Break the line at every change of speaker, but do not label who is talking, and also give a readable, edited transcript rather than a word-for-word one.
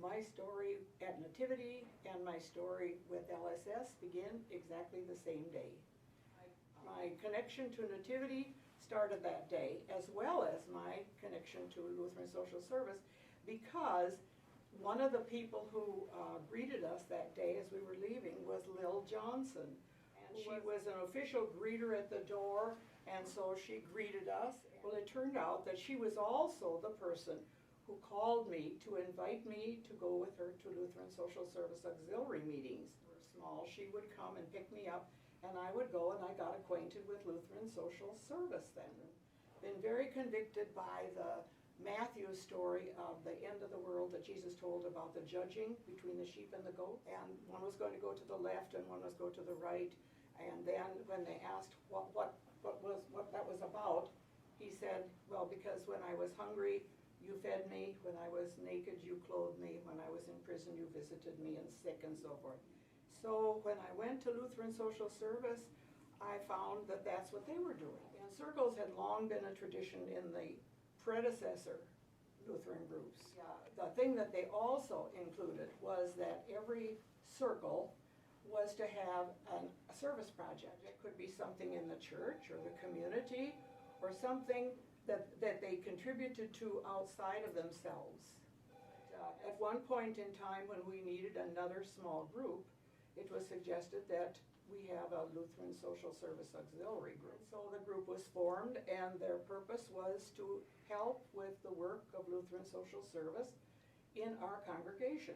my story at Nativity and my story with LSS begin exactly the same day. My connection to Nativity started that day, as well as my connection to Lutheran Social Service, because one of the people who greeted us that day as we were leaving was Lil Johnson. And she was an official greeter at the door, and so she greeted us. Well, it turned out that she was also the person who called me to invite me to go with her to Lutheran Social Service auxiliary meetings. We were small. She would come and pick me up, and I would go, and I got acquainted with Lutheran Social Service then. Been very convicted by the Matthew story of the end of the world that Jesus told about the judging between the sheep and the goat. And one was going to go to the left and one was going to the right. And then when they asked what that was about, he said, well, because when I was hungry, you fed me. When I was naked, you clothed me. When I was in prison, you visited me, and sick and so forth. So when I went to Lutheran Social Service, I found that that's what they were doing. And circles had long been a tradition in the predecessor Lutheran groups. The thing that they also included was that every circle was to have a service project. It could be something in the church or the community, or something that they contributed to outside of themselves. At one point in time when we needed another small group, it was suggested that we have a Lutheran Social Service auxiliary group. So the group was formed, and their purpose was to help with the work of Lutheran Social Service in our congregation.